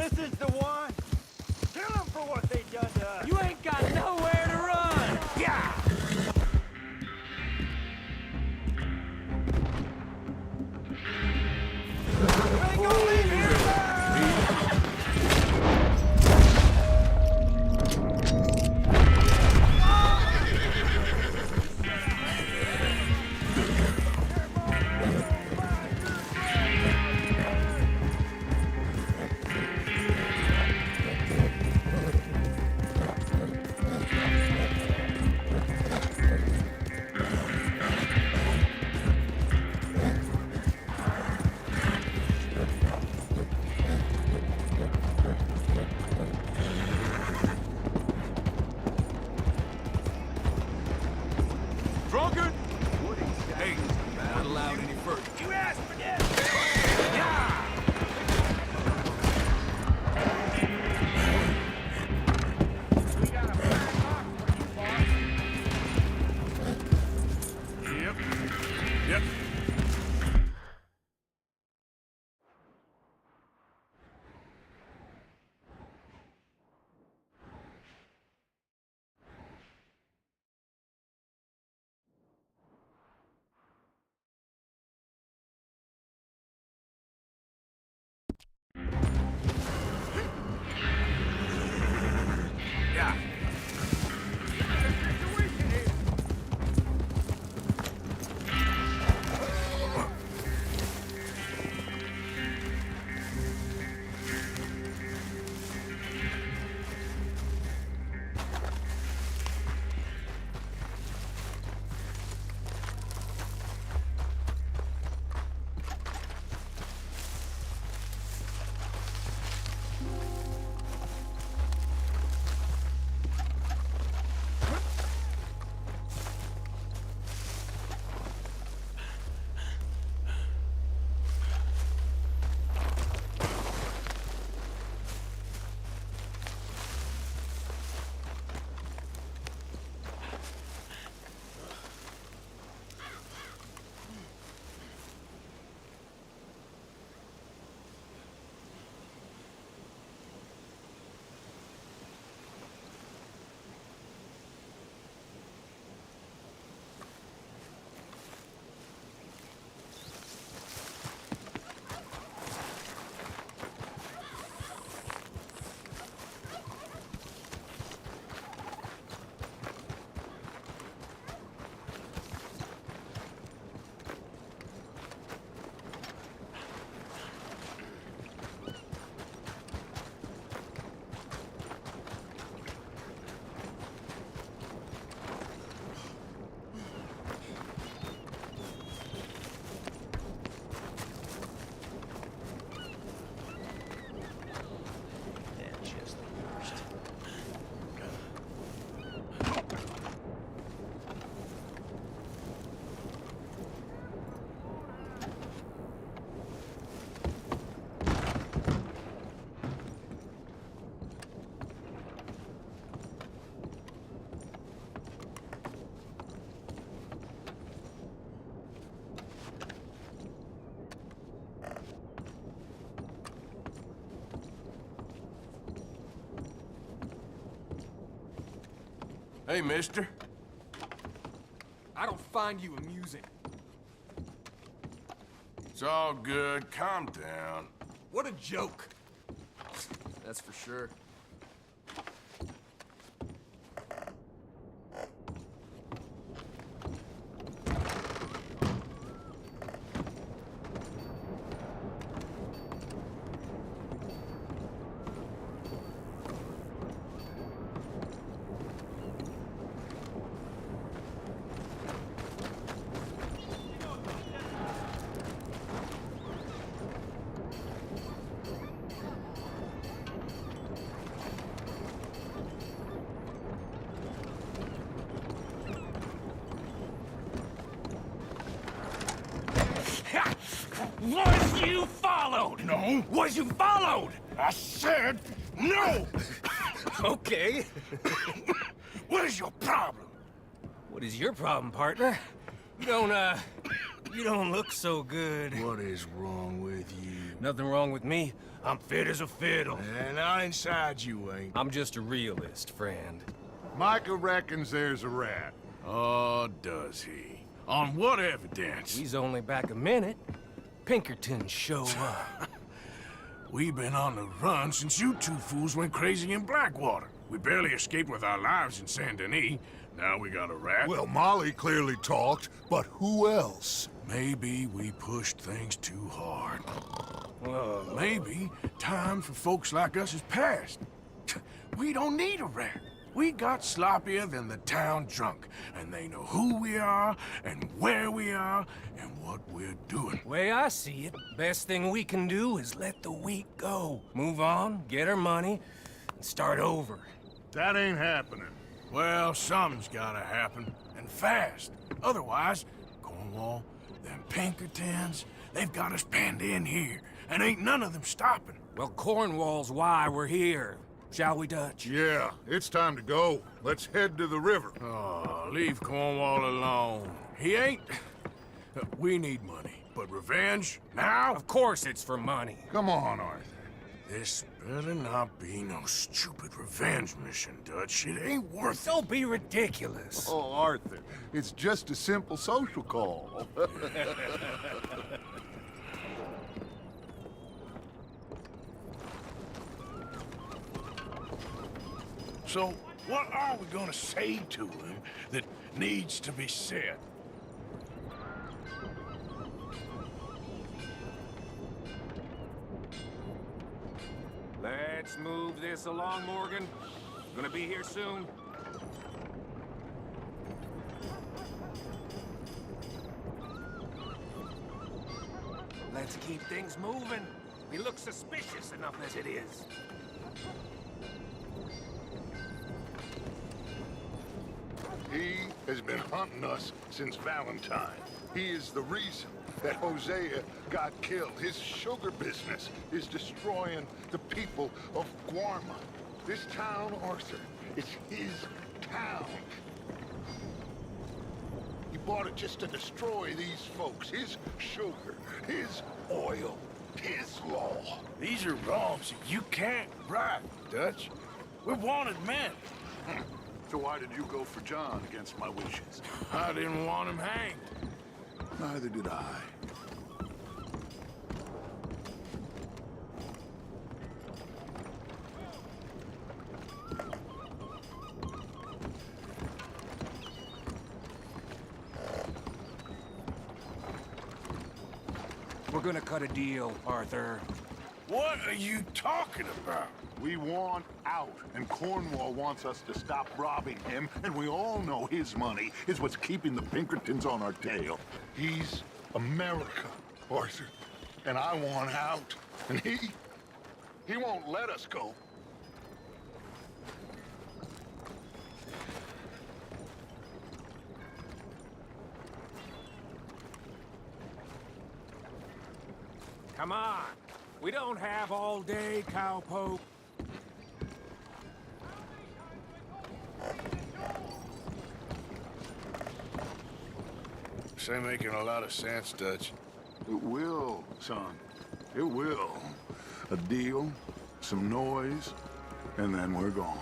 This is the one. Kill them for what they done to us. You ain't got nowhere to run! Yeah! We ain't gonna leave here alive! Drunkard? Hey, not allowed any further. You asked for this! Yeah! We got a black box for you, boss. Yep. Yep. Yeah. Hey, mister. I don't find you amusing. It's all good. Calm down. What a joke. That's for sure. Was you followed? No. Was you followed? I said no! Okay. What is your problem? What is your problem, partner? You don't You don't look so good. What is wrong with you? Nothing wrong with me. I'm fit as a fiddle. And not inside you ain't. I'm just a realist, friend. Micah reckons there's a rat. Oh, does he? On what evidence? He's only back a minute. Pinkertons show up. We've been on the run since you two fools went crazy in Blackwater. We barely escaped with our lives in Saint Denis. Now we got a rat. Well, Molly clearly talked, but who else? Maybe we pushed things too hard. Whoa. Maybe time for folks like us is past. We don't need a rat. We got sloppier than the town drunk, and they know who we are, and where we are, and what we're doing. Way I see it, best thing we can do is let the week go. Move on, get our money, and start over. That ain't happening. Well, something's gotta happen, and fast. Otherwise, Cornwall, them Pinkertons, they've got us penned in here, and ain't none of them stopping. Well, Cornwall's why we're here. Shall we, Dutch? Yeah, it's time to go. Let's head to the river. Oh, leave Cornwall alone. He ain't... We need money, but revenge, now? Of course it's for money. Come on, Arthur. This better not be no stupid revenge mission, Dutch. It ain't worth it. Don't be ridiculous. Oh, Arthur, it's just a simple social call. So, what are we gonna say to him that needs to be said? Let's move this along, Morgan. Gonna be here soon. Let's keep things moving. We look suspicious enough as it is. He has been hunting us since Valentine. He is the reason that Hosea got killed. His sugar business is destroying the people of Guarma. This town, Arthur, is his town. He bought it just to destroy these folks. His sugar, his oil, his law. These are wrongs that you can't right, Dutch. We're wanted men. So why did you go for John against my wishes? I didn't want him hanged. Neither did I. We're gonna cut a deal, Arthur. What are you talking about? We want out, and Cornwall wants us to stop robbing him, and we all know his money is what's keeping the Pinkertons on our tail. He's America, Arthur, and I want out, and he won't let us go. Come on. We don't have all day, cowpoke. This ain't making a lot of sense, Dutch. It will, son. It will. A deal, some noise, and then we're gone.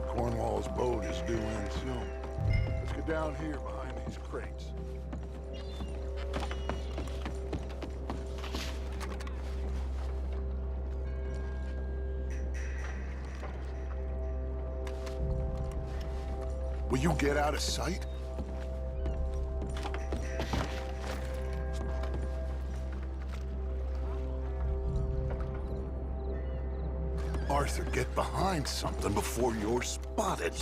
Cornwall's boat is due in soon. Let's get down here behind these crates. Will you get out of sight? Arthur, get behind something before you're spotted.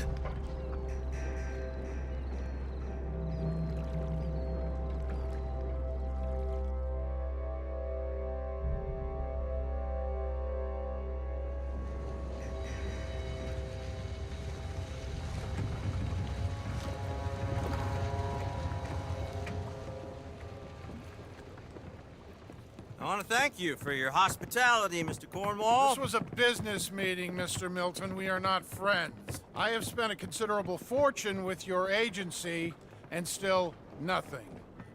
want to thank you for your hospitality, Mr. Cornwall. This was a business meeting, Mr. Milton. We are not friends. I have spent a considerable fortune with your agency, and still nothing.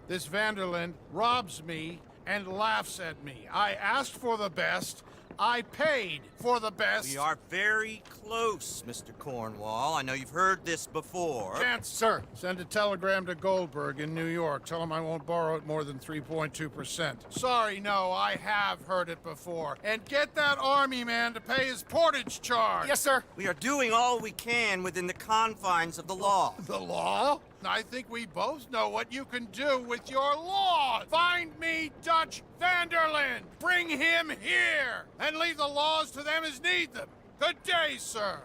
This Vanderland robs me and laughs at me. I asked for the best. I paid for the best. We are very close, Mr. Cornwall. I know you've heard this before. Chance, sir. Send a telegram to Goldberg in New York. Tell him I won't borrow it more than 3.2%. Sorry, no, I have heard it before. And get that army man to pay his portage charge. Yes, sir. We are doing all we can within the confines of the law. The law? I think we both know what you can do with your law. Find me Dutch Vanderland. Bring him here. And leave the laws to them as need them. Good day, sir.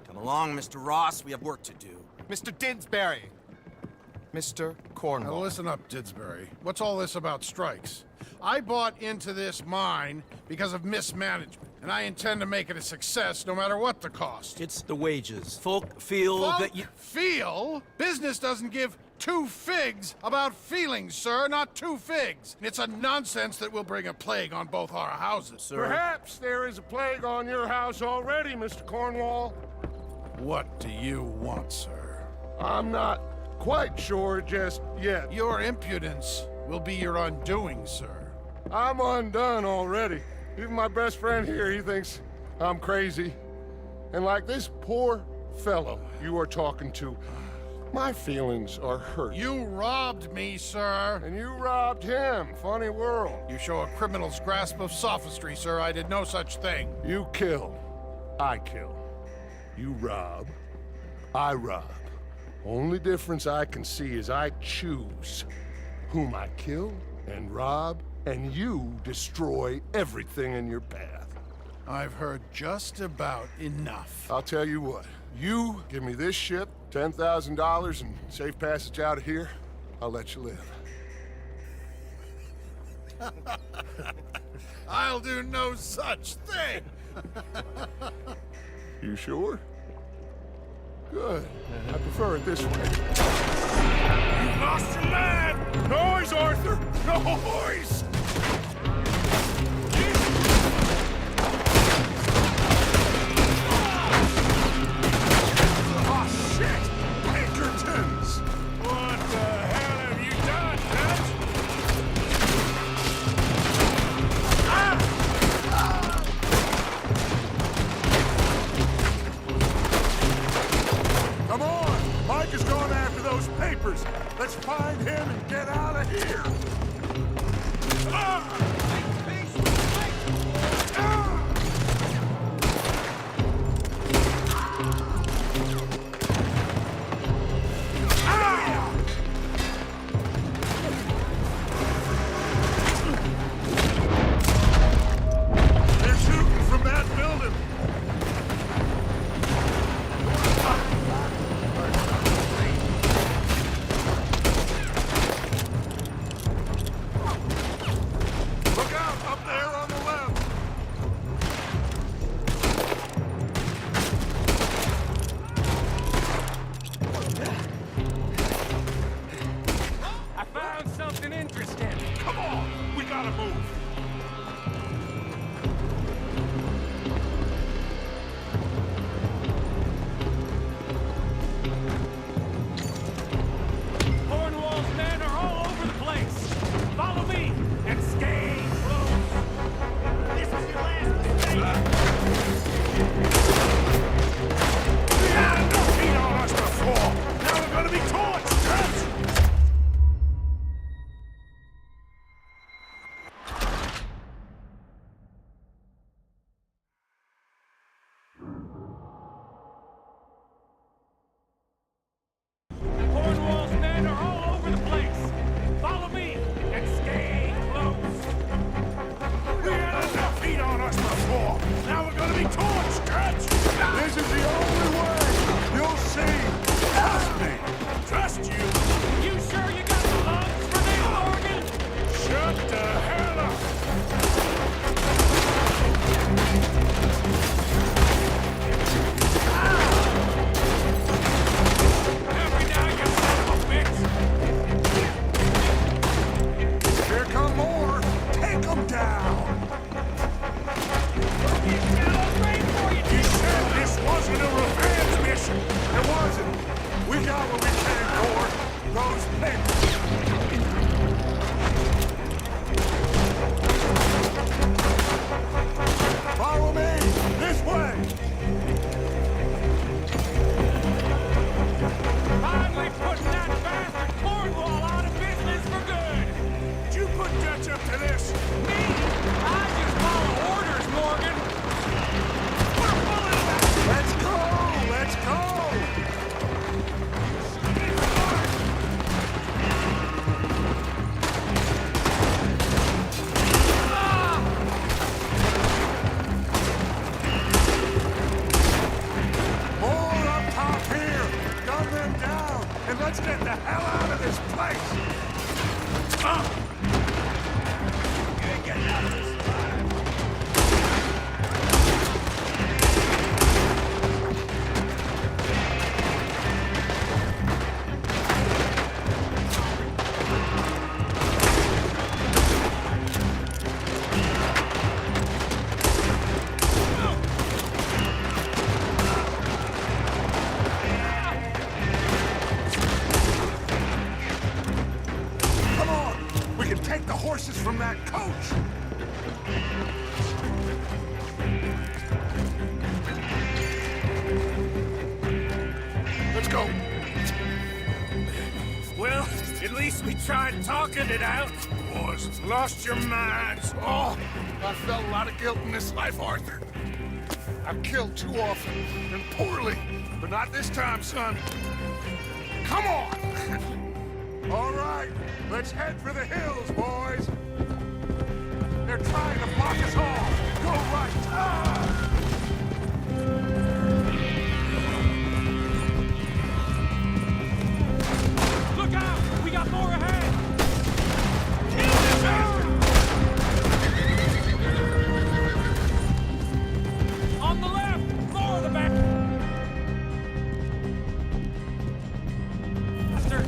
Come along, Mr. Ross. We have work to do. Mr. Didsbury. Mr. Now Cornwall. listen up, Didsbury. What's all this about strikes? I bought into this mine because of mismanagement, and I intend to make it a success no matter what the cost. It's the wages. Folk feel that you... Feel? Business doesn't give two figs about feelings, sir, not two figs. It's a nonsense that will bring a plague on both our houses, sir. Perhaps there is a plague on your house already, Mr. Cornwall. What do you want, sir? I'm not quite sure just yet. Your impudence will be your undoing, sir. I'm undone already. Even my best friend here, he thinks I'm crazy. And like this poor fellow you are talking to, my feelings are hurt. You robbed me, sir. And you robbed him. Funny world. You show a criminal's grasp of sophistry, sir. I did no such thing. You kill. I kill. You rob. I rob. Only difference I can see is I choose whom I kill and rob, and you destroy everything in your path. I've heard just about enough. I'll tell you what. You give me this ship, $10,000, and safe passage out of here, I'll let you live. I'll do no such thing. You sure? Good. I prefer it this way. You've lost your man! Noise, Arthur! Noise! Oh, shit! Pinkertons! What the hell have you done, Dutch? Come on! Mike is going after those papers. Let's find him and get out of here. They're shooting from that building. and let's get the hell out of this place! You ain't getting out of this alive. Come on! We can take the horses from that coach! Let's go! Well, at least we tried talking it out. Boys, lost your minds. Oh, I felt a lot of guilt in this life, Arthur. I've killed too often, and poorly, but not this time, son. Come on! All right, let's head for the hills, boys. They're trying to block us off. Go right. Ah! Look out! We got more ahead! Kill this bastard! On the left! More of the back! Faster!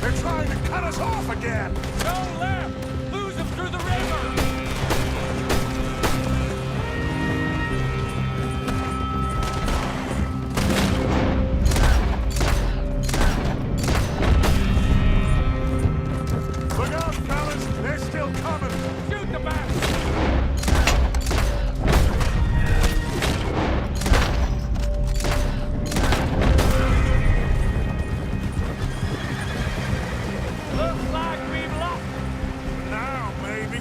They're trying to cut us off again. Go left! Lose them through the river! Look out, fellas. They're still coming. Shoot the bastard! Looks like we've lost. Now, maybe.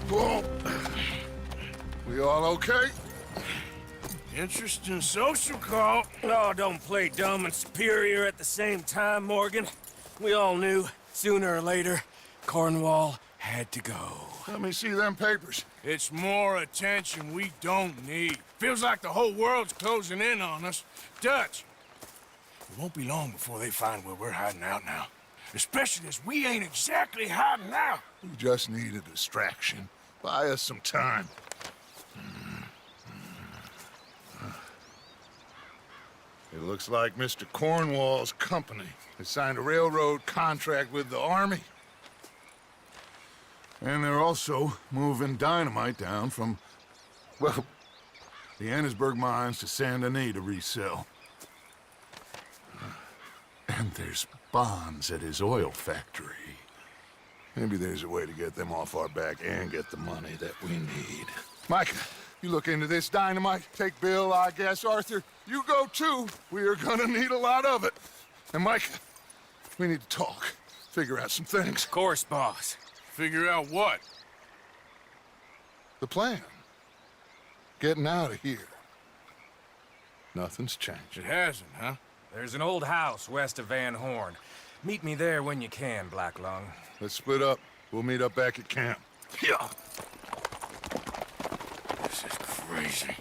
Whoa. We all okay? Interesting social call. Oh, don't play dumb and superior at the same time, Morgan. We all knew, sooner or later, Cornwall had to go. Let me see them papers. It's more attention we don't need. Feels like the whole world's closing in on us. Dutch, it won't be long before they find where we're hiding out now. Especially as we ain't exactly hiding out. We just need a distraction. Buy us some time. It looks like Mr. Cornwall's company has signed a railroad contract with the Army. And they're also moving dynamite down from, well, the Annesburg mines to Saint Denis to resell. And there's bonds at his oil factory. Maybe there's a way to get them off our back and get the money that we need. Micah, you look into this dynamite. Take Bill, I guess. Arthur, you go too. We are gonna need a lot of it. And Micah, we need to talk. Figure out some things. Of course, boss. Figure out what? The plan. Getting out of here. Nothing's changed. It hasn't, huh? There's an old house west of Van Horn. Meet me there when you can, Black Lung. Let's split up. We'll meet up back at camp. Yeah. This is crazy.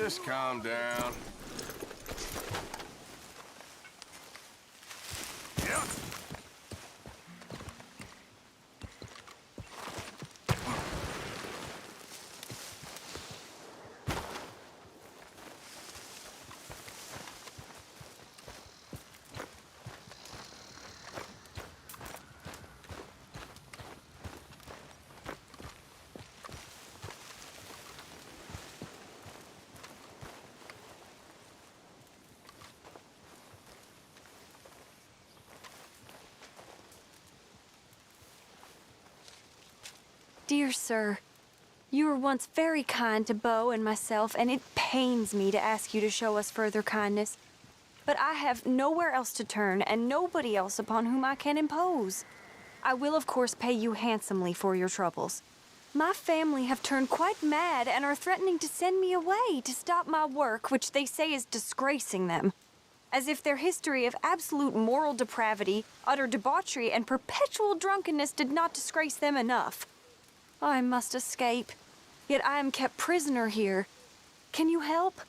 Just calm down. Yeah. Dear sir, you were once very kind to Beau and myself, and it pains me to ask you to show us further kindness. But I have nowhere else to turn, and nobody else upon whom I can impose. I will, of course, pay you handsomely for your troubles. My family have turned quite mad and are threatening to send me away to stop my work, which they say is disgracing them. As if their history of absolute moral depravity, utter debauchery, and perpetual drunkenness did not disgrace them enough. I must escape, yet I am kept prisoner here. Can you help?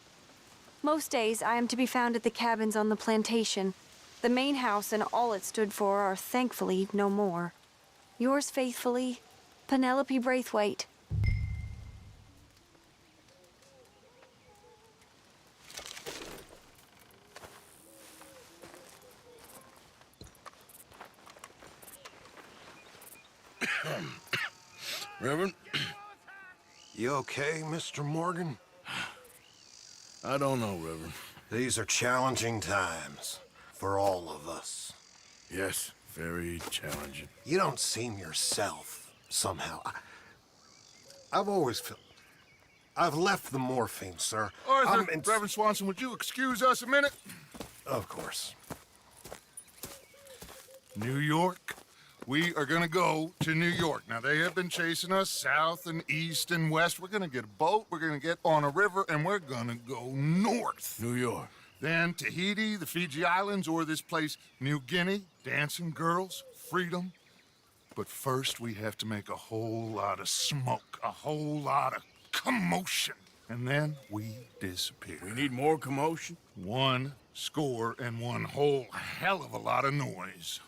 Most days I am to be found at the cabins on the plantation. The main house and all it stood for are thankfully no more. Yours faithfully, Penelope Braithwaite. Reverend, You okay, Mr. Morgan? I don't know, Reverend. These are challenging times for all of us. Yes, very challenging. You don't seem yourself, somehow. I've always felt... I've left the morphine, sir. Arthur, Reverend Swanson, would you excuse us a minute? Of course. New York. We are gonna go to New York. Now, they have been chasing us south and east and west. We're gonna get a boat, we're gonna get on a river, and we're gonna go north. New York. Then Tahiti, the Fiji Islands, or this place, New Guinea, dancing girls, freedom. But first, we have to make a whole lot of smoke, a whole lot of commotion. And then we disappear. We need more commotion? 1 score and 1 whole hell of a lot of noise.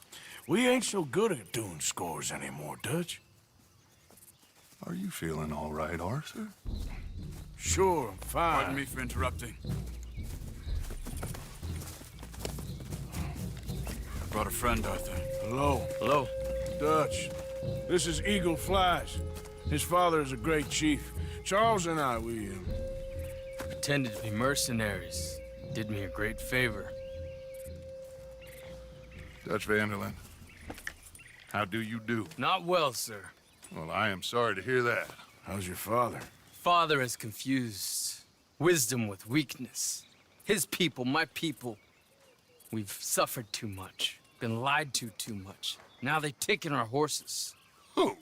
We ain't so good at doing scores anymore, Dutch. Are you feeling all right, Arthur? Sure, I'm fine. Pardon me for interrupting. I brought a friend, Arthur. Hello. Hello. Dutch. This is Eagle Flies. His father is a great chief. Charles and I, we Pretended to be mercenaries. Did me a great favor. Dutch Vanderlyn, how do you do? Not well, sir. Well, I am sorry to hear that. How's your father? Father has confused wisdom with weakness. His people, my people. We've suffered too much. Been lied to too much. Now they've taken our horses. Who?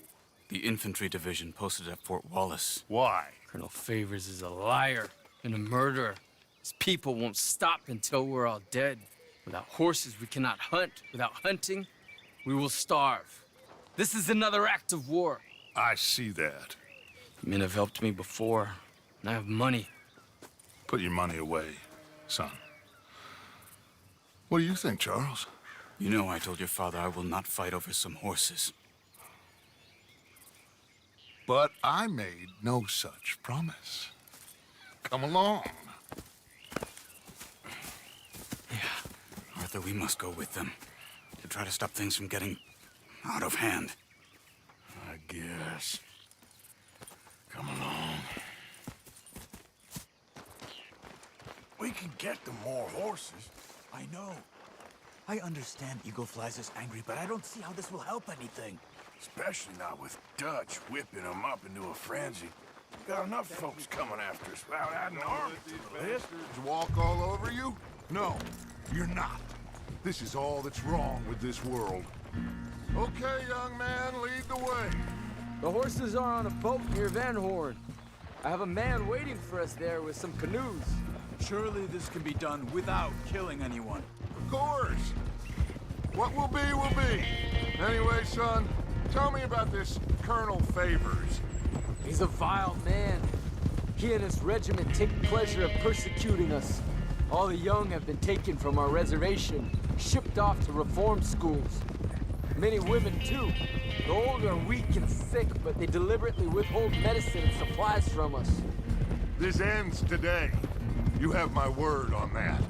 The infantry division posted at Fort Wallace. Why? Colonel Favors is a liar and a murderer. His people won't stop until we're all dead. Without horses, we cannot hunt. Without hunting, we will starve. This is another act of war. I see that. Men have helped me before, and I have money. Put your money away, son. What do you think, Charles? You know I told your father I will not fight over some horses. But I made no such promise. Come along. Arthur, we must go with them to try to stop things from getting out of hand. I guess. Come along. We can get them more horses. I know. I understand Eagle Flies is angry, but I don't see how this will help anything. Especially not with Dutch whipping them up into a frenzy. We've got enough folks coming after us without adding army to this. Walk all over you? No, you're not. This is all that's wrong with this world. Okay, young man, lead the way. The horses are on a boat near Van Horn. I have a man waiting for us there with some canoes. Surely this can be done without killing anyone. Of course. What will be. Anyway, son, tell me about this Colonel Favors. He's a vile man. He and his regiment take pleasure of persecuting us. All the young have been taken from our reservation, shipped off to reform schools. Many women, too. The old are weak and sick, but they deliberately withhold medicine and supplies from us. This ends today. You have my word on that.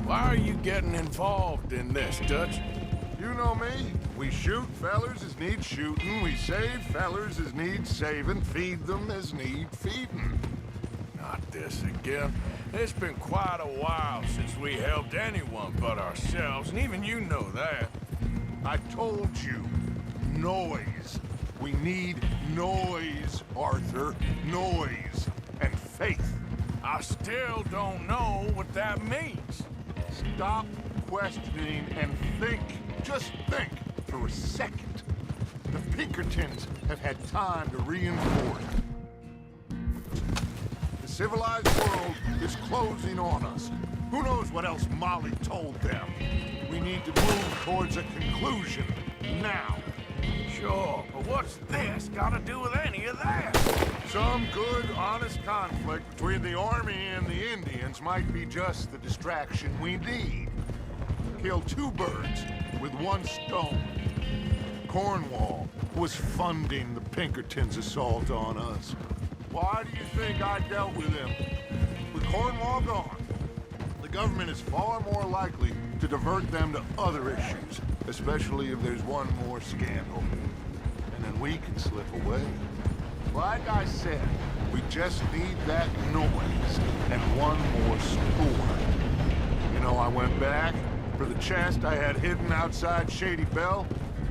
Why are you getting involved in this, Dutch? You know me. We shoot fellers as need shooting. We save fellers as need saving. Feed them as need feeding. Not this again. It's been quite a while since we helped anyone but ourselves, and even you know that. I told you. Noise. We need noise, Arthur. Noise. And faith. I still don't know what that means. Stop questioning and think. Just think for a second. The Pinkertons have had time to reinforce. The civilized world is closing on us. Who knows what else Molly told them? We need to move towards a conclusion now. Sure, but what's this got to do with any of that? Some good, honest conflict between the army and the Indians might be just the distraction we need. Kill two birds with one stone. Cornwall was funding the Pinkertons' assault on us. Why do you think I dealt with him? With Cornwall gone, the government is far more likely to divert them to other issues, especially if there's one more scandal. And then we can slip away. Like I said, we just need that noise and one more spore. You know, I went back for the chest I had hidden outside Shady Bell,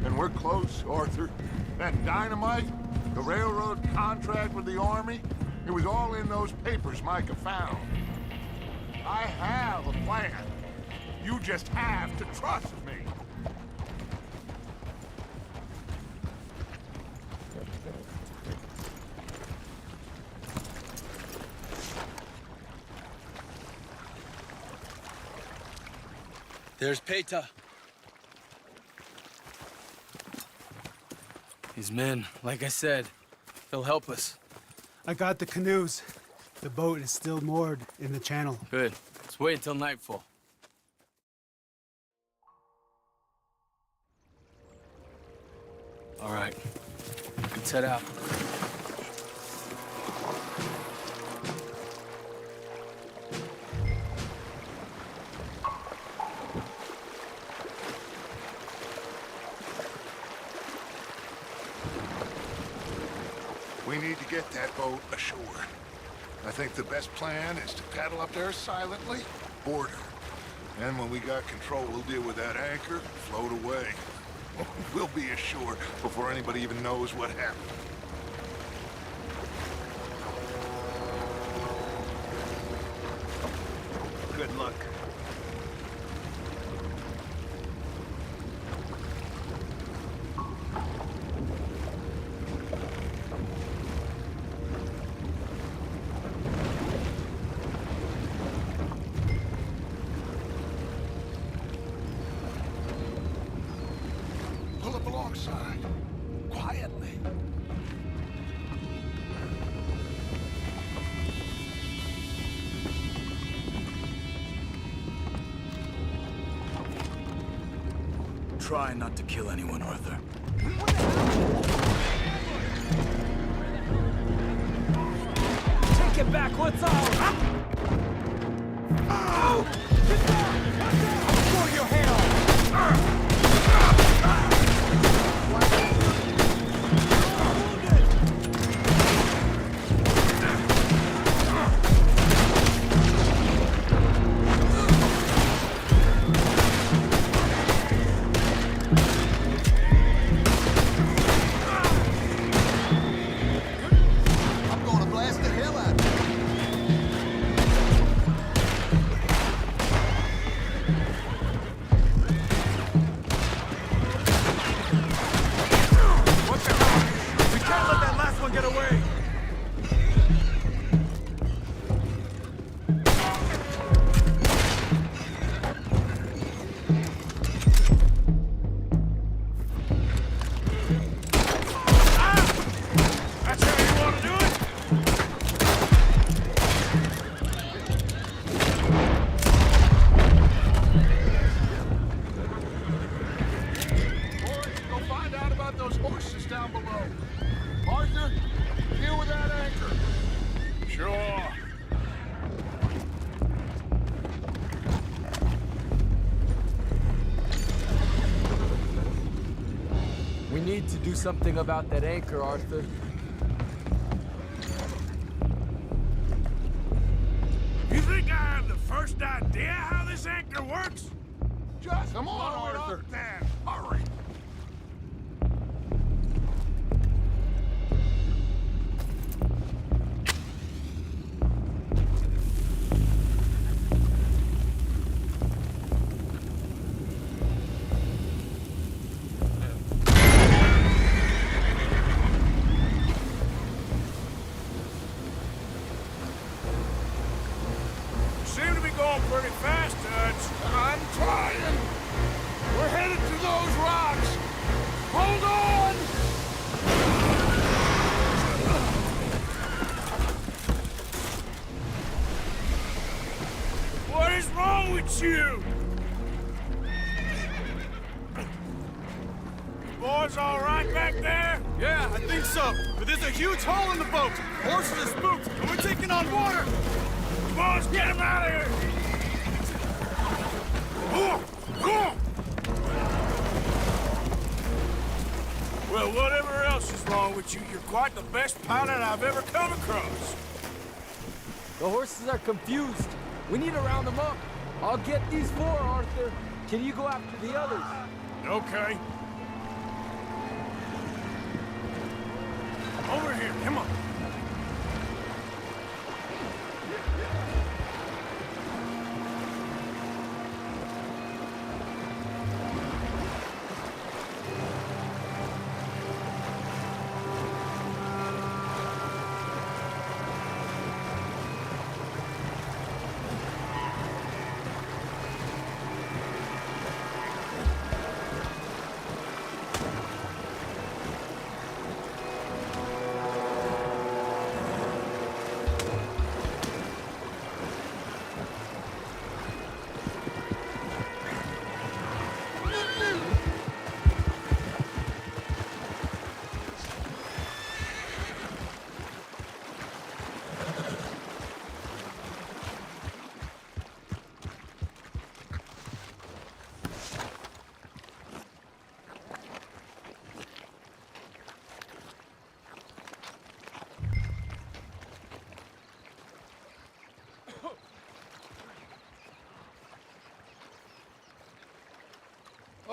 and we're close, Arthur. That dynamite, the railroad contract with the army, it was all in those papers Micah found. I have a plan. You just have to trust me. There's Peta. These men, like I said, they'll help us. I got the canoes. The boat is still moored in the channel. Good. Let's wait until nightfall. All right. Let's head out. We need to get that boat ashore. I think the best plan is to paddle up there silently, board her. And when we got control, we'll deal with that anchor, float away. We'll be ashore before anybody even knows what happened. Good luck. Pull up alongside, quietly. Try not to kill anyone, Arthur. Take it back, what's all? Oh! Get down! Pull your head off! do something about that anchor, Arthur. You think I have the first idea how this anchor works? Just come on, Arthur. Then, hurry. Seem to be going pretty fast, Dutch. I'm trying. We're headed to those rocks. Hold on! What is wrong with you? Boys all right back there? Yeah, I think so. But there's a huge hole in the boat. Horses are spooked, and we're taking on water. Boys, get him out of here! Well, whatever else is wrong with you, you're quite the best pilot I've ever come across. The horses are confused. We need to round them up. I'll get these four, Arthur. Can you go after the others? Okay. Over here, come on.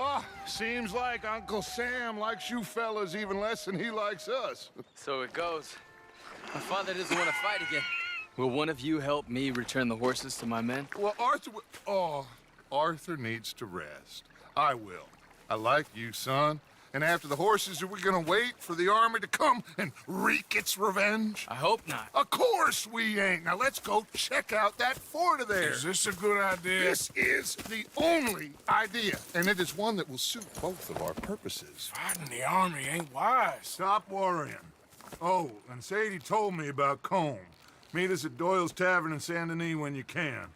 Oh, seems like Uncle Sam likes you fellas even less than he likes us. So it goes. My father doesn't want to fight again. Will one of you help me return the horses to my men? Well, Arthur needs to rest. I will. I like you, son. And after the horses, are we gonna wait for the army to come and wreak its revenge? I hope not. Of course we ain't. Now let's go check out that fort of theirs. Is this a good idea? This is the only idea, and it is one that will suit both of our purposes. Fighting the army ain't wise. Stop worrying. Oh, and Sadie told me about Combe. Meet us at Doyle's Tavern in Saint Denis when you can.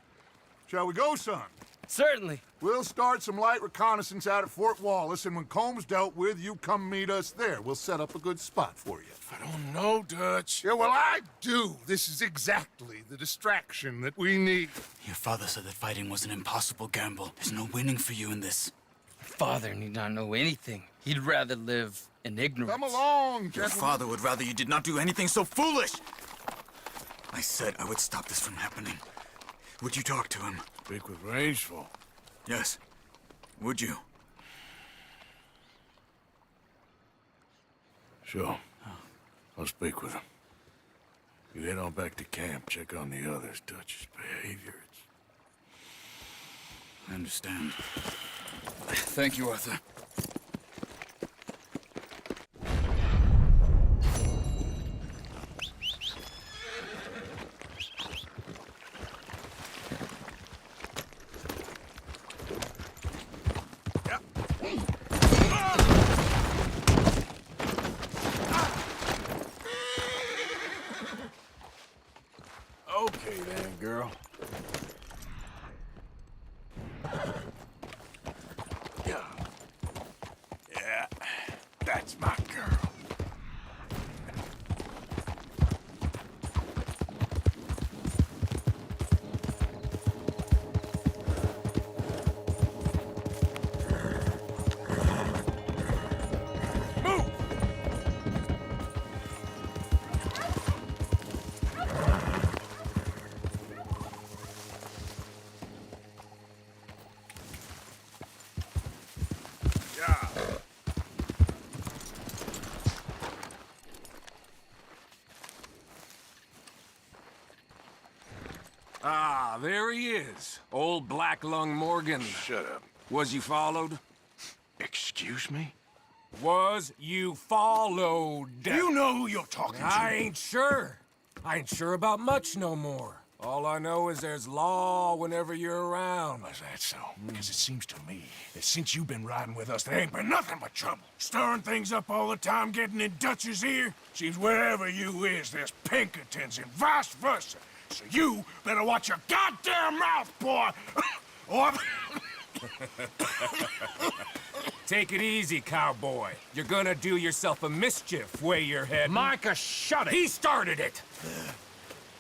Shall we go, son? Certainly. We'll start some light reconnaissance out at Fort Wallace, and when Comb's dealt with, you come meet us there. We'll set up a good spot for you. I don't know, Dutch. Yeah, well, I do. This is exactly the distraction that we need. Your father said that fighting was an impossible gamble. There's no winning for you in this. Father need not know anything. He'd rather live in ignorance. Come along, Your gentlemen. father would rather you did not do anything so foolish. I said I would stop this from happening. Would you talk to him? Speak with Rangeful. Yes. Would you? Sure. I'll speak with him. You head on back to camp, check on the others, Dutch's behavior. I understand. Thank you, Arthur. Okay then, girl. Yeah, that's my girl. Move! Ah, there he is. Old Black Lung Morgan. Shut up. Was you followed? Excuse me? Was you followed? You know who you're talking to. I ain't sure. I ain't sure about much no more. All I know is there's law whenever you're around. Is that so? Because it seems to me that since you've been riding with us, there ain't been nothing but trouble. Stirring things up all the time, getting in Dutch's ear. Seems wherever you is, there's Pinkertons and vice versa. So you better watch your goddamn mouth, boy! Or... Take it easy, cowboy. You're gonna do yourself a mischief way you're heading. Micah, shut it! He started it!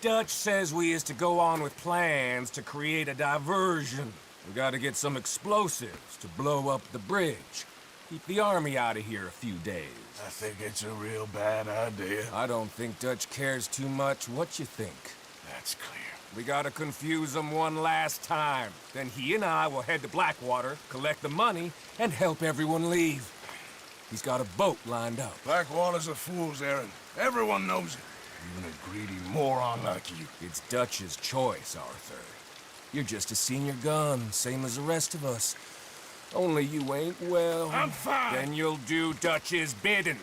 Dutch says we is to go on with plans to create a diversion. We gotta get some explosives to blow up the bridge. Keep the army out of here a few days. I think it's a real bad idea. I don't think Dutch cares too much what you think. That's clear. We gotta confuse him one last time. Then he and I will head to Blackwater, collect the money, and help everyone leave. He's got a boat lined up. Blackwater's a fool's errand. Everyone knows it. Even a greedy moron like you. It's Dutch's choice, Arthur. You're just a senior gun, same as the rest of us. Only you ain't well. I'm fine. Then you'll do Dutch's bidding,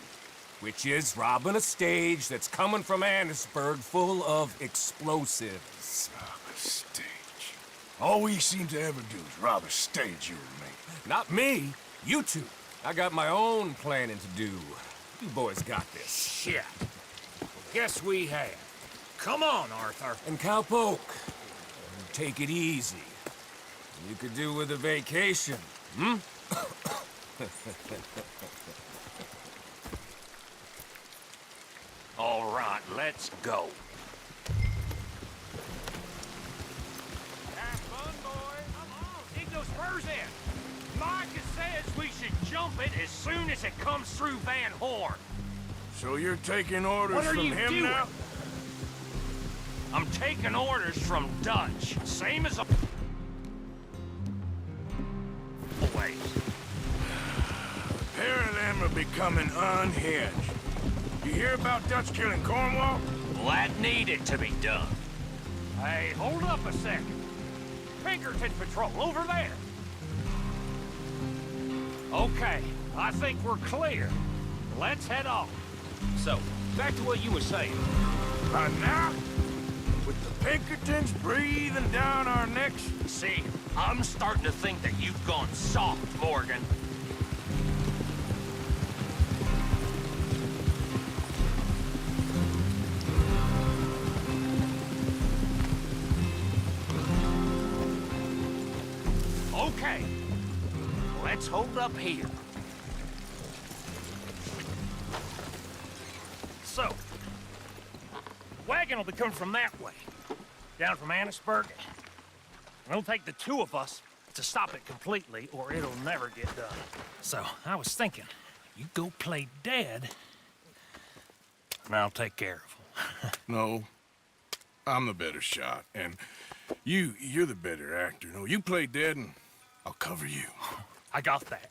which is robbing a stage that's coming from Annisburg full of explosives. Rob a stage. All we seem to ever do is rob a stage, you and me. Not me, you two. I got my own planning to do. You boys got this. Shit. Guess we have. Come on, Arthur. And Cowpoke, take it easy. You could do with a vacation, hmm? All right, let's go. Have fun, boys. Come on, dig those spurs in. Micah says we should jump it as soon as it comes through Van Horn. So you're taking orders What are from you him doing? now? I'm taking orders from Dutch, same as a... Always. A pair of them are becoming unhinged. You hear about Dutch killing Cornwall? Well, that needed to be done. Hey, hold up a second. Pinkerton Patrol, over there. Okay, I think we're clear. Let's head off. So, back to what you were saying. Right now? With the Pinkertons breathing down our necks? See, I'm starting to think that you've gone soft, Morgan. Okay, let's hold up here. So, wagon will be coming from that way, down from Annisburg. It'll take the two of us to stop it completely, or it'll never get done. So, I was thinking, you go play dead, and I'll take care of him. No. I'm the better shot, and you're the better actor. No, you play dead, and I'll cover you. I got that.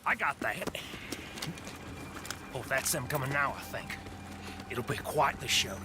I got that. Oh, that's them coming now, I think. It'll be quite the show.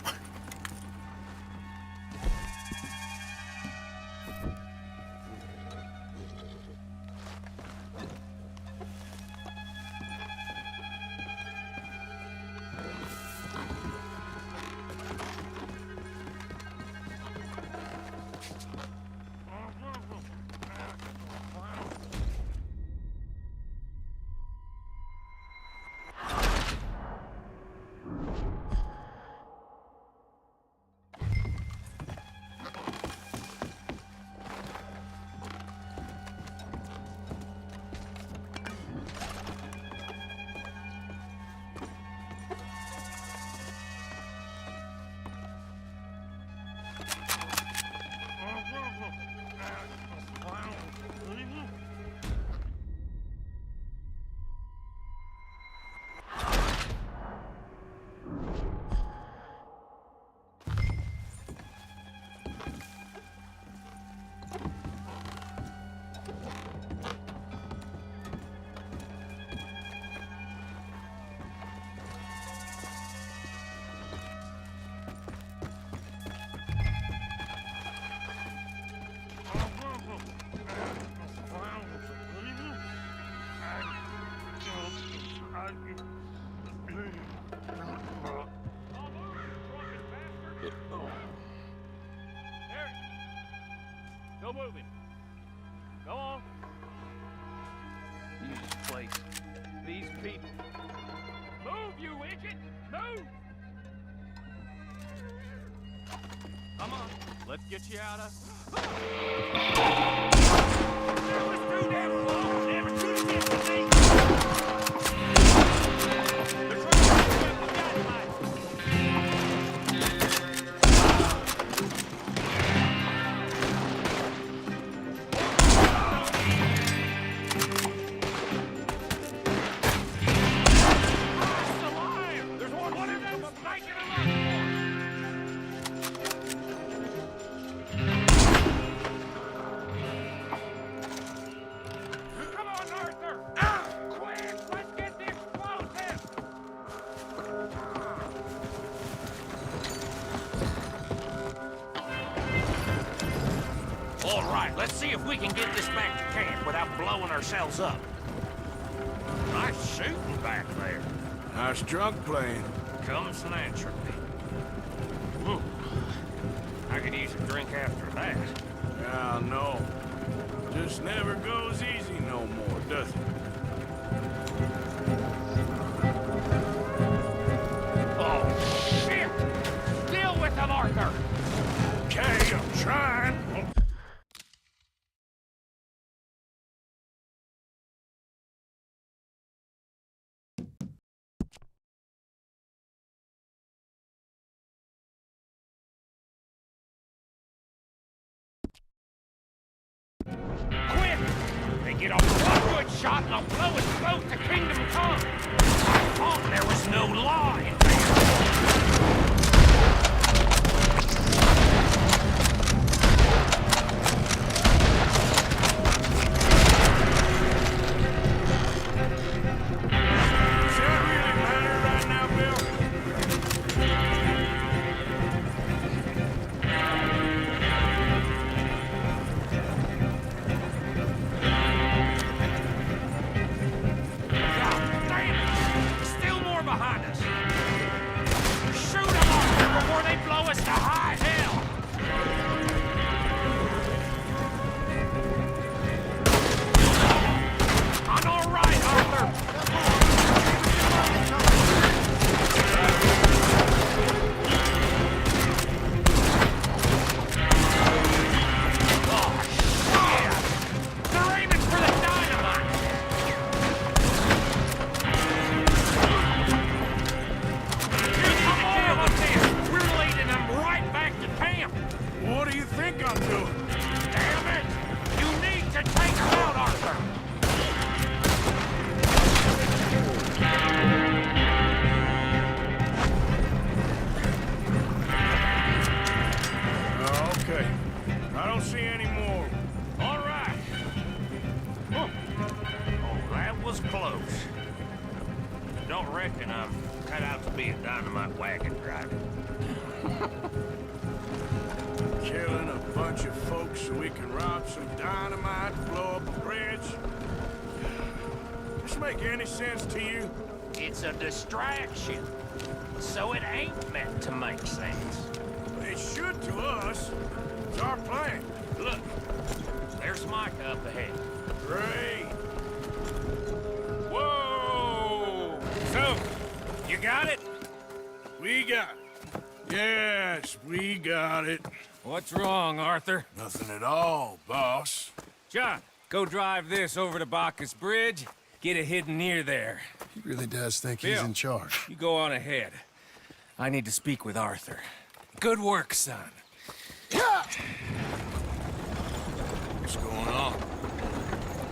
Go moving. Go on. This place. These people. Move, you idiot! Move! Come on. Let's get you out of... That was too damn long. Never could have get to me. They're trying to get the dynamite. All right, let's see if we can get this back to camp without blowing ourselves up. Nice shooting back there. Nice drunk playing. Comes naturally. I could use a drink after that. Yeah, no. Just never goes easy no more, does it? Oh, shit! Deal with him, Arthur! Okay, I'm trying. Quick! They get off one good shot and I'll blow us both to Kingdom Come! I thought there was no law in there! Does that really matter right now, Bill? God damn it! Still more behind us! Shoot them off before they blow us to high hell! I'm all right, Arthur! Oh, shit! They're aiming for the dynamite! Here's some more of this! We're leading them right back to camp! What do you think I'm doing? Damn it! You need to take them out, Arthur! Okay. I don't see any more. All right. Oh, that was close. Don't reckon I'm cut out to be a dynamite wagon driver. Killing a bunch of folks so we can rob some dynamite, blow up a bridge. This make any sense to you? It's a distraction, so it ain't meant to make sense. It should to us. It's our plan. Look, there's Micah up ahead. Great. Whoa! So, you got it? We got it. Yes, we got it. What's wrong, Arthur? Nothing at all, boss. John, go drive this over to Bacchus Bridge. Get it hidden near there. He really does think Bill, he's in charge. You go on ahead. I need to speak with Arthur. Good work, son. What's going on?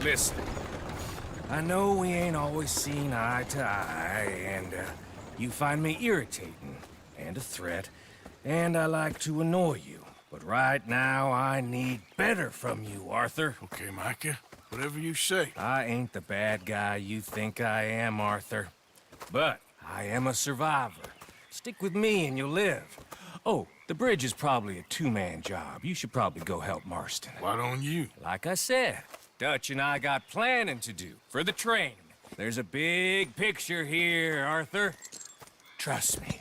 Listen, I know we ain't always seen eye to eye, and you find me irritating and a threat, and I like to annoy you. But right now, I need better from you, Arthur. Okay, Micah. Whatever you say. I ain't the bad guy you think I am, Arthur. But I am a survivor. Stick with me and you'll live. Oh, the bridge is probably a two-man job. You should probably go help Marston. Why don't you? Like I said, Dutch and I got planning to do for the train. There's a big picture here, Arthur. Trust me.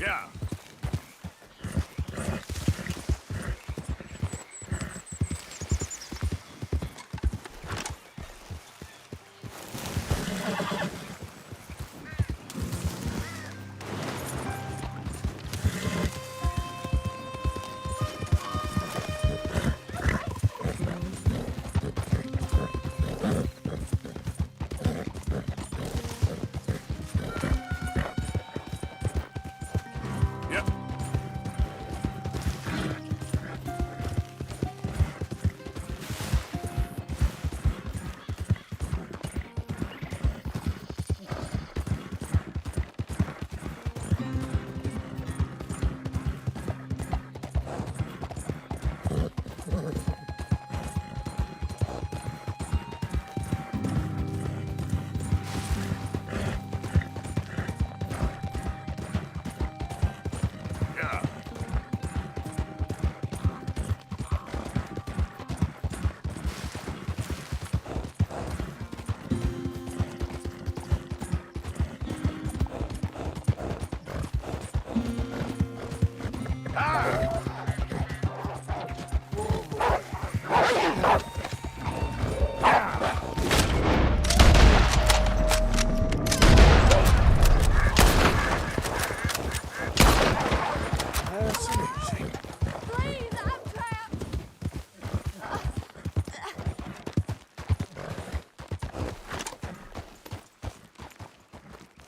Yeah.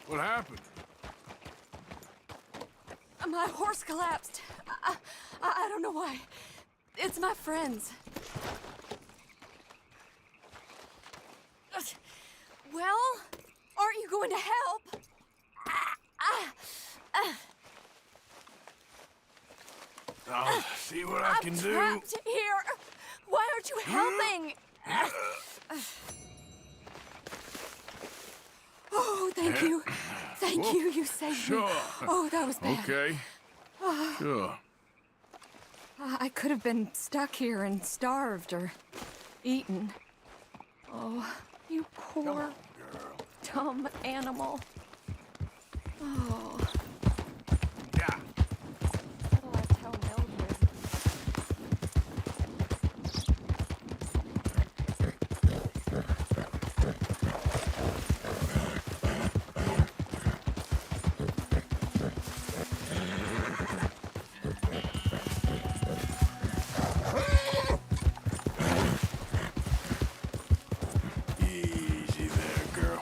What happened? My horse collapsed. I don't know why. It's my friends. Well, aren't you going to help? I'll see what I can do. I'm trapped here. Why aren't you helping? Oh, thank you. Thank you. You saved me. Oh, that was bad. Okay. Sure. I could have been stuck here and starved or eaten. Oh, you poor, dumb animal. Oh. Yeah. What'll I tell Mildred? Easy there, girl.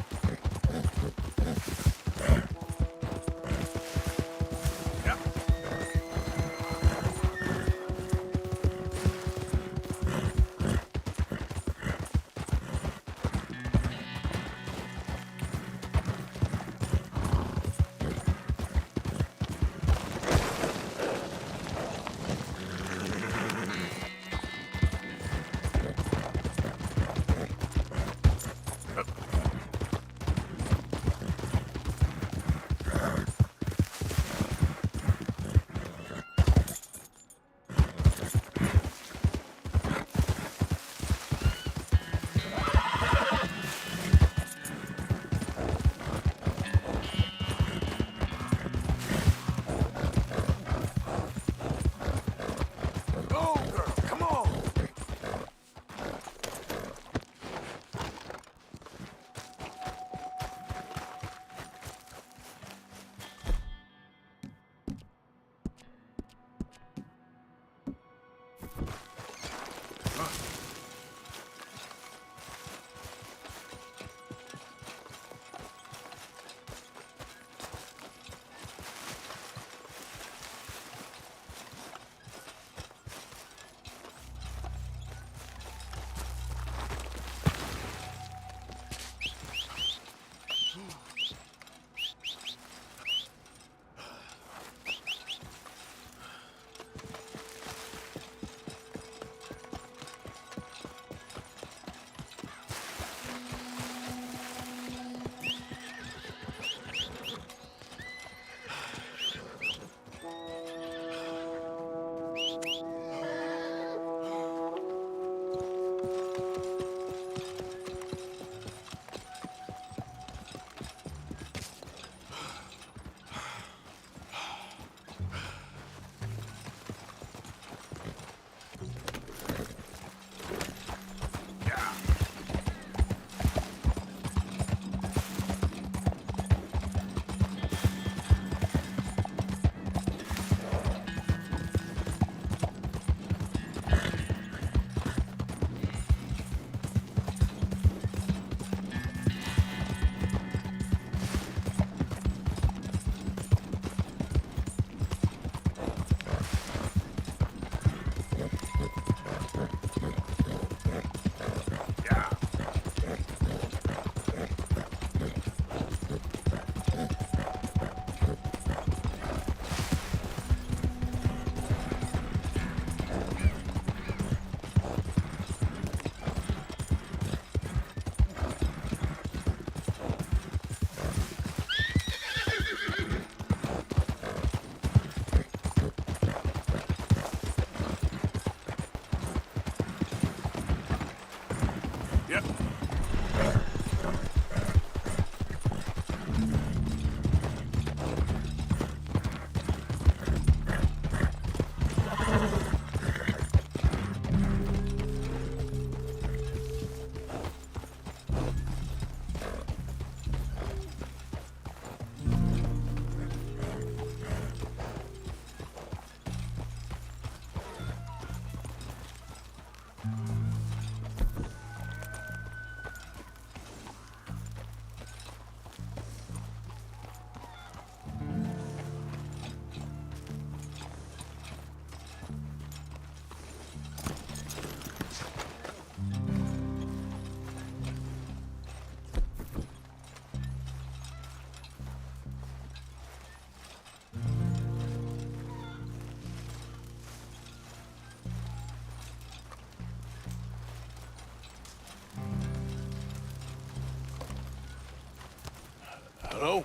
Hello?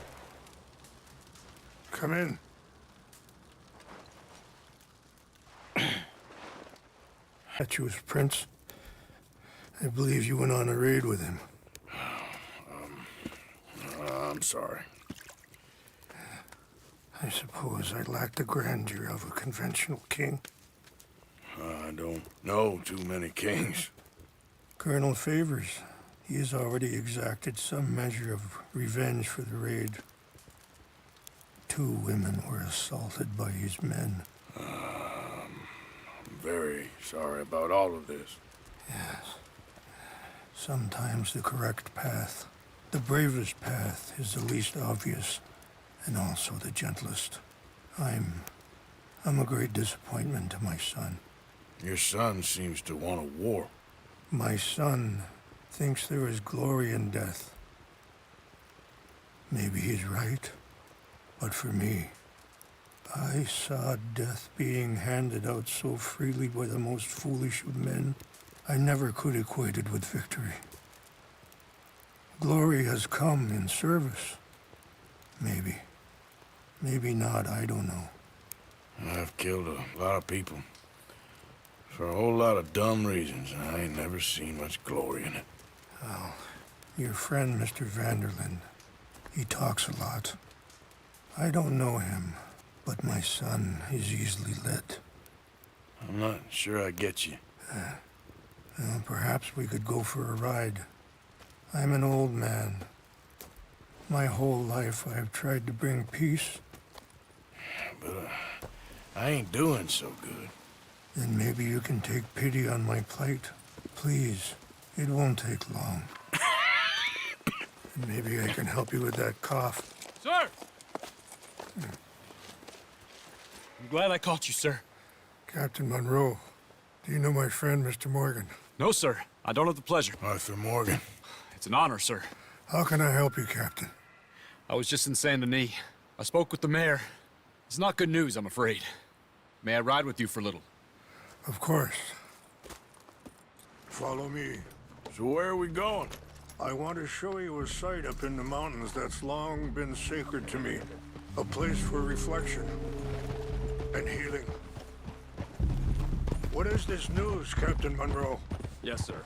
Come in. That you was Prince. I believe you went on a raid with him. I'm sorry. I suppose I lack the grandeur of a conventional king. I don't know too many kings. Colonel Favors, he has already exacted some measure of revenge for the raid. 2 women were assaulted by his men. I'm very sorry about all of this. Yes. Sometimes the correct path, the bravest path, is the least obvious, and also the gentlest. I'm a great disappointment to my son. Your son seems to want a war. My son thinks there is glory in death. Maybe he's right, but for me, I saw death being handed out so freely by the most foolish of men, I never could equate it with victory. Glory has come in service. Maybe. Maybe not, I don't know. I've killed a lot of people. For a whole lot of dumb reasons, and I ain't never seen much glory in it. Well, your friend, Mr. Vanderland, he talks a lot. I don't know him, but my son is easily led. I'm not sure I get you. Well, perhaps we could go for a ride. I'm an old man. My whole life I've tried to bring peace. But I ain't doing so good. Then maybe you can take pity on my plight. Please, it won't take long. And maybe I can help you with that cough. Sir! I'm glad I caught you, sir. Captain Monroe, do you know my friend, Mr. Morgan? No, sir. I don't have the pleasure. Arthur Morgan. It's an honor, sir. How can I help you, Captain? I was just in Saint Denis. I spoke with the mayor. It's not good news, I'm afraid. May I ride with you for a little? Of course. Follow me. So where are we going? I want to show you a site up in the mountains that's long been sacred to me. A place for reflection and healing. What is this news, Captain Monroe? Yes, sir.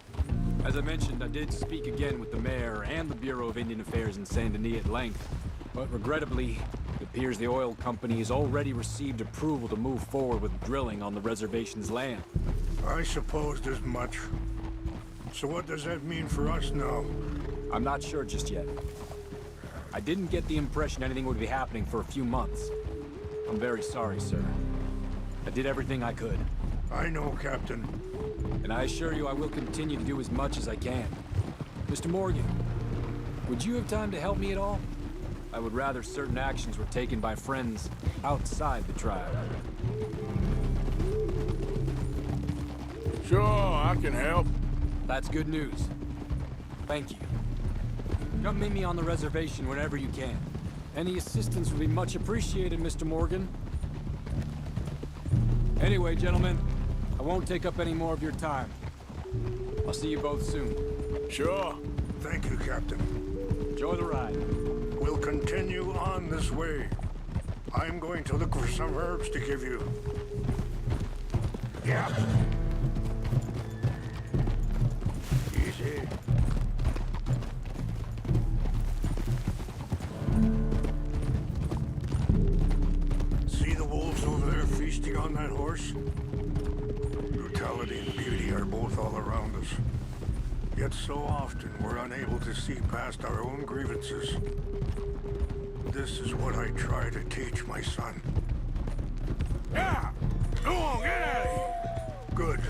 As I mentioned, I did speak again with the mayor and the Bureau of Indian Affairs in Saint Denis at length. But regrettably, it appears the oil company has already received approval to move forward with drilling on the reservation's land. I supposed as much. So what does that mean for us now? I'm not sure just yet. I didn't get the impression anything would be happening for a few months. I'm very sorry, sir. I did everything I could. I know, Captain. And I assure you I will continue to do as much as I can. Mr. Morgan, would you have time to help me at all? I would rather certain actions were taken by friends outside the tribe. Sure, I can help. That's good news. Thank you. Come meet me on the reservation whenever you can. Any assistance would be much appreciated, Mr. Morgan. Anyway, gentlemen, I won't take up any more of your time. I'll see you both soon. Sure. Thank you, Captain. Enjoy the ride. We'll continue on this way. I'm going to look for some herbs to give you. Yeah. Easy. See the wolves over there feasting on that horse? Brutality and beauty are both all around us. Yet so often we're unable to see past our own grievances. This is what I try to teach my son. Yeah! Go on, get out of here! Good.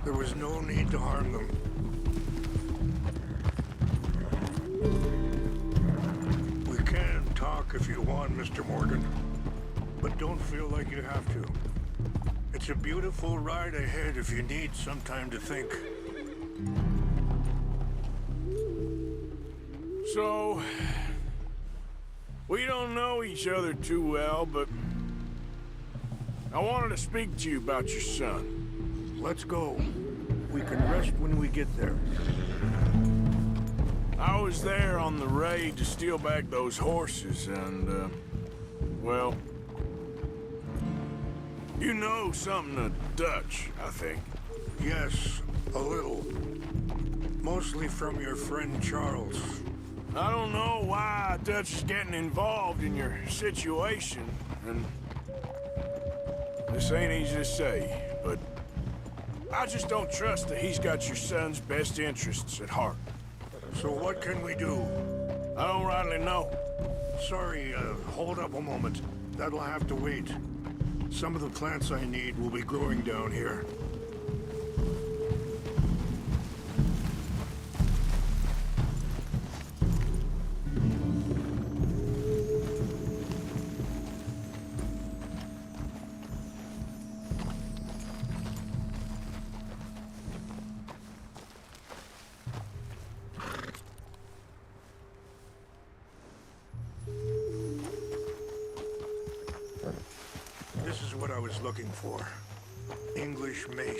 There was no need to harm them. We can talk if you want, Mr. Morgan. But don't feel like you have to. It's a beautiful ride ahead if you need some time to think. So, we don't know each other too well, but I wanted to speak to you about your son. Let's go. We can rest when we get there. I was there on the raid to steal back those horses, and, well... You know something of Dutch, I think. Yes, a little. Mostly from your friend Charles. I don't know why Dutch is getting involved in your situation, and... This ain't easy to say, but... I just don't trust that he's got your son's best interests at heart. So what can we do? I don't rightly know. Sorry, hold up a moment. That'll have to wait. Some of the plants I need will be growing down here. This is what I was looking for. English mace.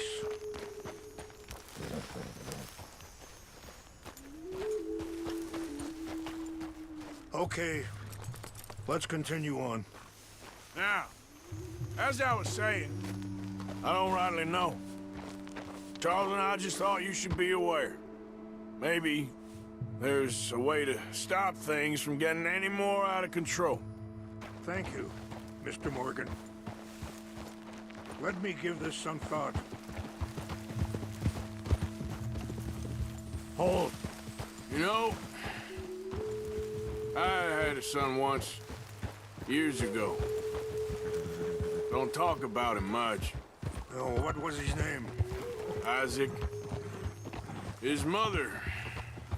Okay, let's continue on. Now, as I was saying, I don't rightly know. Charles and I just thought you should be aware. Maybe there's a way to stop things from getting any more out of control. Thank you, Mr. Morgan. Let me give this some thought. Hold. You know, I had a son once, years ago. Don't talk about him much. Oh, what was his name? Isaac. His mother,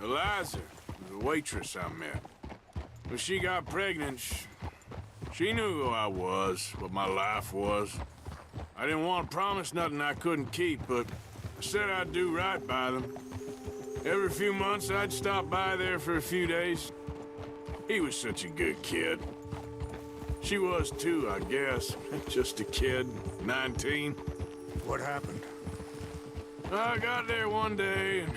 Eliza, was a waitress I met. When she got pregnant, she knew who I was, what my life was. I didn't want to promise nothing I couldn't keep, but I said I'd do right by them. Every few months, I'd stop by there for a few days. He was such a good kid. She was too, I guess. Just a kid, 19. What happened? I got there one day and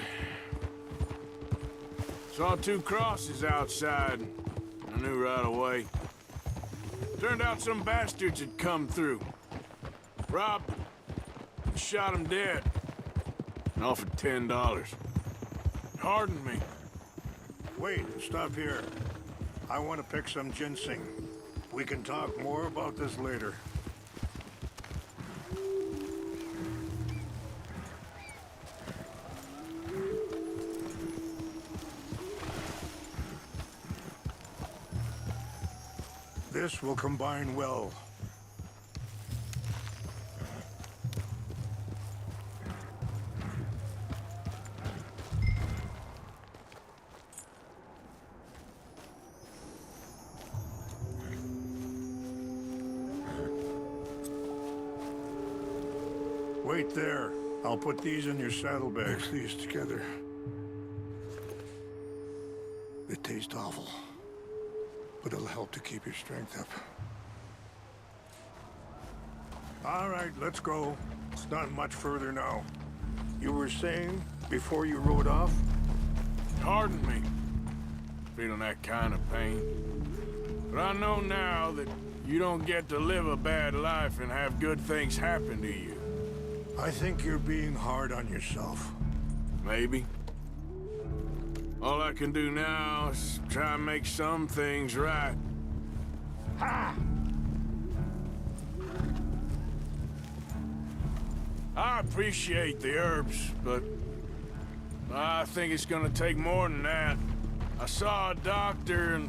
saw two crosses outside. I knew right away. Turned out some bastards had come through. Robbed them, and shot him dead, and offered $10. Hardened me. Wait, stop here. I want to pick some ginseng. We can talk more about this later. This will combine well. Wait there. I'll put these in your saddlebags, these together. They taste awful, but it'll help to keep your strength up. All right, let's go. It's not much further now. You were saying before you rode off? Hardened me. Feeling that kind of pain. But I know now that you don't get to live a bad life and have good things happen to you. I think you're being hard on yourself. Maybe. All I can do now is try and make some things right. Ha! I appreciate the herbs, but I think it's gonna take more than that. I saw a doctor and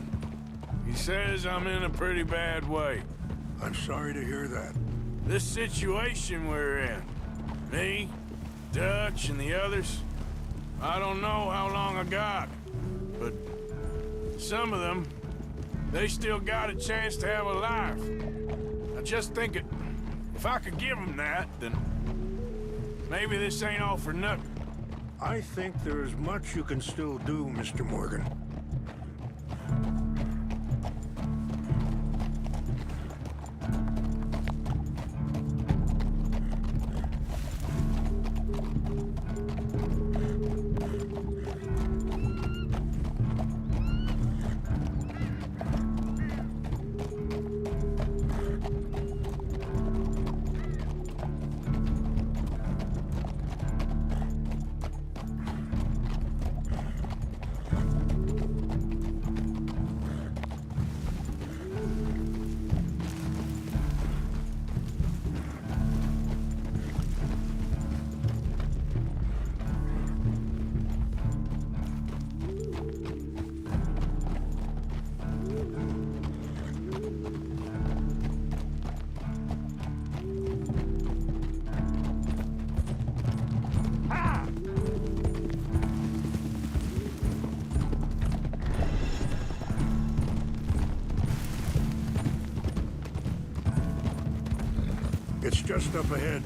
he says I'm in a pretty bad way. I'm sorry to hear that. This situation we're in, me, Dutch, and the others, I don't know how long I got, but some of them, they still got a chance to have a life. I just think if I could give them that, then maybe this ain't all for nothing. I think there is much you can still do, Mr. Morgan. It's just up ahead.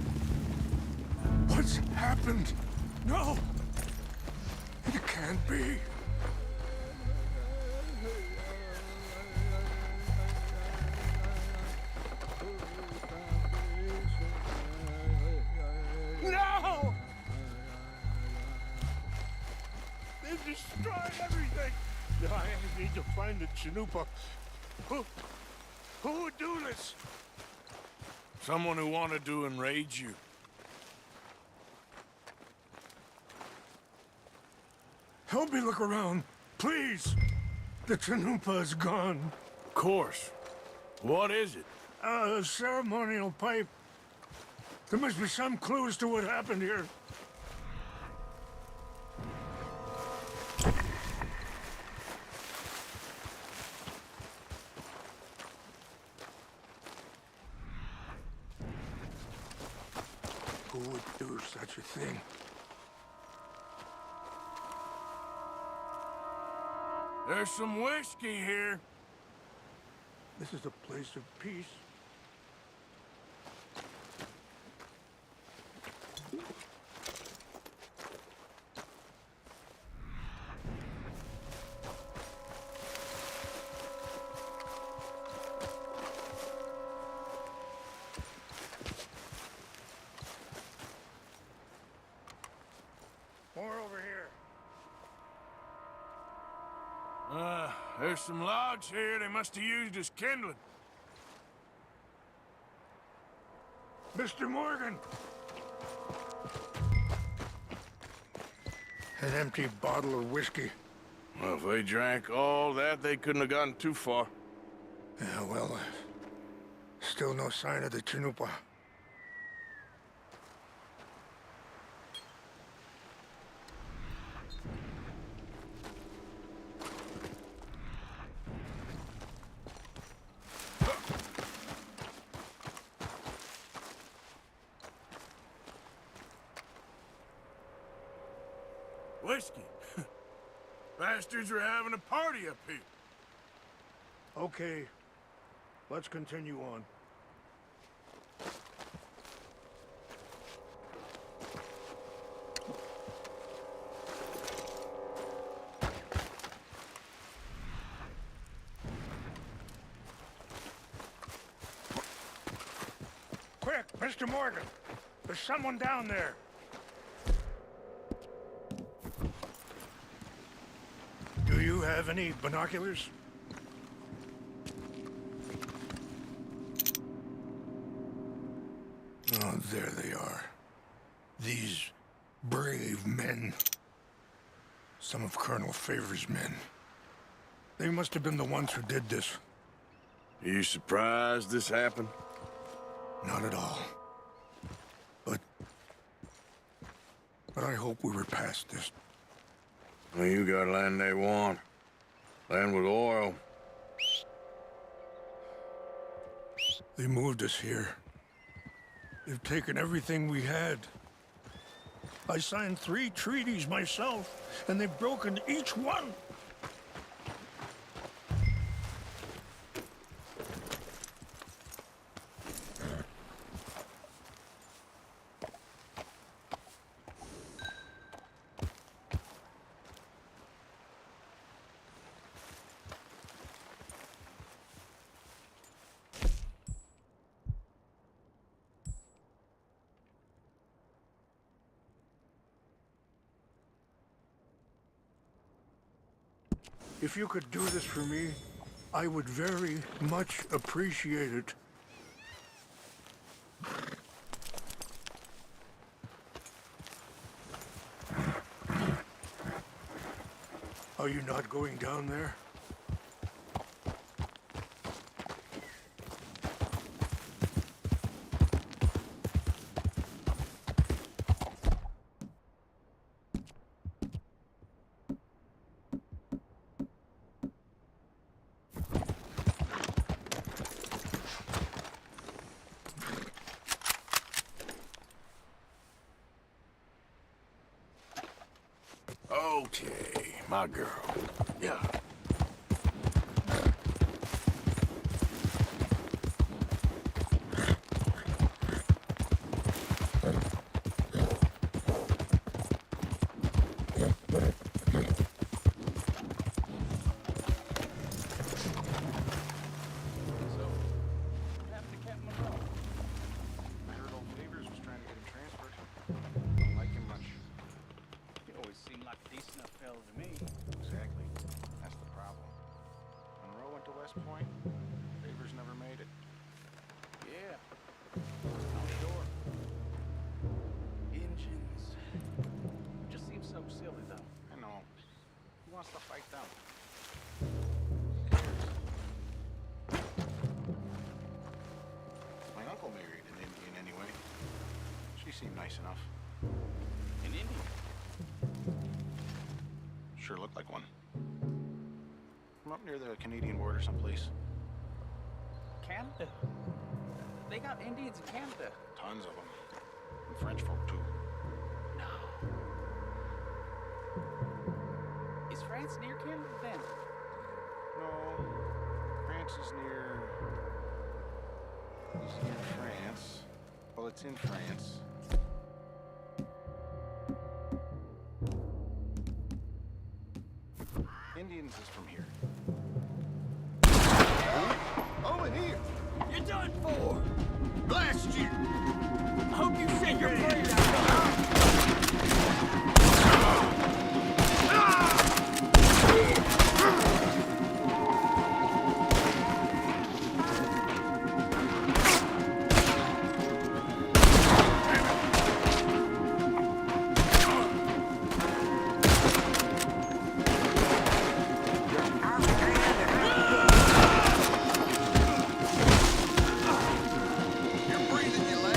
What's happened? No! It can't be. No! They've destroyed everything! I need to find the Chanupa. Who would do this? Someone who wanted to enrage you. Help me look around, please. The Chanupa is gone. Of course. What is it? A ceremonial pipe. There must be some clues to what happened here. Who would do such a thing? There's some whiskey here. This is a place of peace. More over here. There's some logs here they must have used as kindling. Mr. Morgan! An empty bottle of whiskey. Well, if they drank all that, they couldn't have gotten too far. Yeah, well, still no sign of the Chanupa. Whiskey. Bastards are having a party up here. Okay, let's continue on. Quick, Mr. Morgan. There's someone down there. Do you have any binoculars? Oh, there they are. These brave men. Some of Colonel Favor's men. They must have been the ones who did this. Are you surprised this happened? Not at all. But I hope we were past this. Well, you got land they want. Land with oil. They moved us here. They've taken everything we had. I signed 3 treaties myself, and they've broken each one. If you could do this for me, I would very much appreciate it. Are you not going down there? Okay, my girl. Yeah. Point? Favors never made it. Yeah. I'm sure. Engines. Just seems so silly, though. I know. Who wants to fight them? Who cares? My uncle married an Indian anyway. She seemed nice enough. An Indian? Sure looked like one. From up near the Canadian border someplace. Canada? They got Indians in Canada. Tons of them. And French folk, too. No. Is France near Canada, then? No. France is near... It's near France. Well, it's in France. Indians is from here. Over here! You're done for! Blast you! I hope you send your prayers out. You're breathing your last.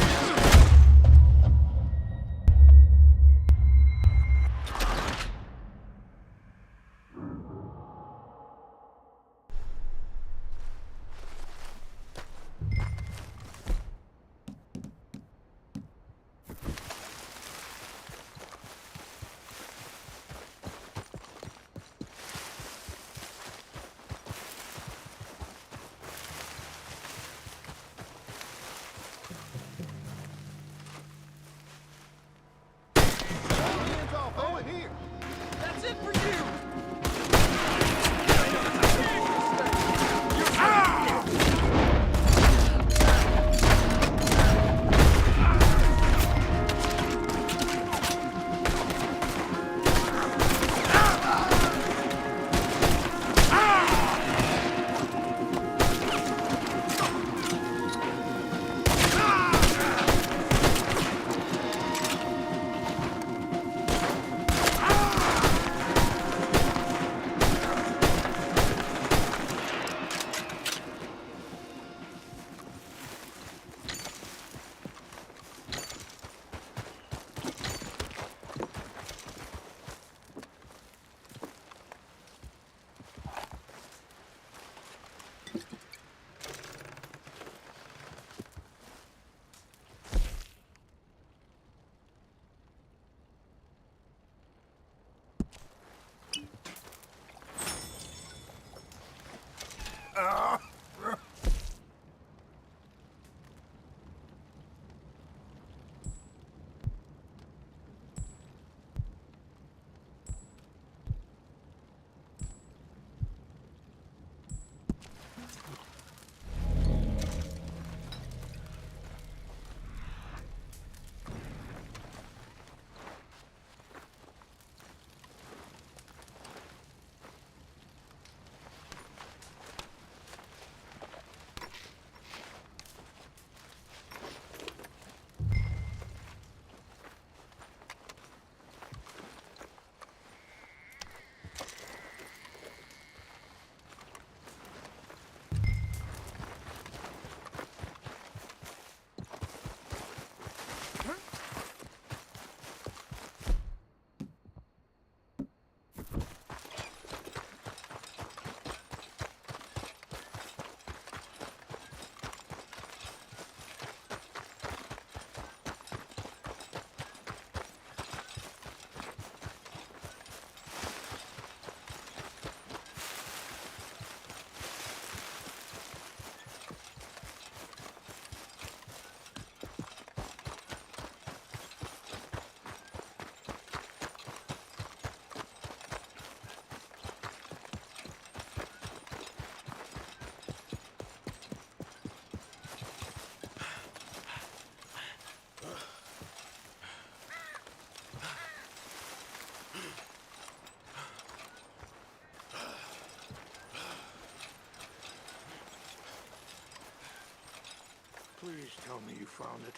Please tell me you found it.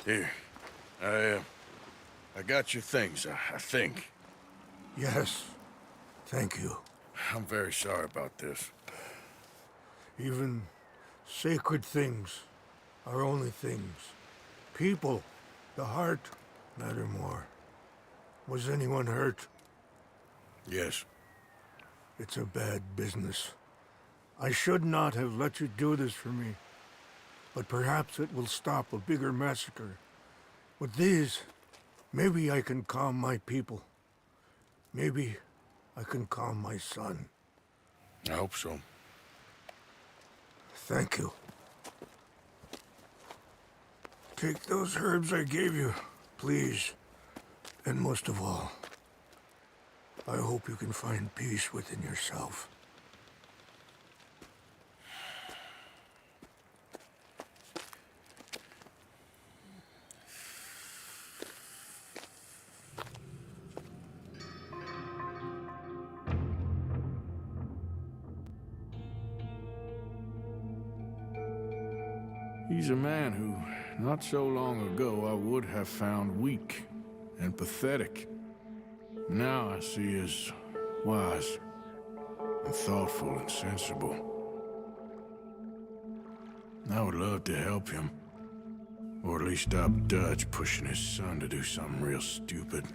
Here. I got your things, I think. Yes. Thank you. I'm very sorry about this. Even sacred things are only things. People, the heart, matter more. Was anyone hurt? Yes. It's a bad business. I should not have let you do this for me. But perhaps it will stop a bigger massacre. With these, maybe I can calm my people. Maybe I can calm my son. I hope so. Thank you. Take those herbs I gave you, please. And most of all, I hope you can find peace within yourself. He's a man who, not so long ago, I would have found weak and pathetic. Now I see as wise and thoughtful and sensible. I would love to help him. Or at least stop Dutch pushing his son to do something real stupid.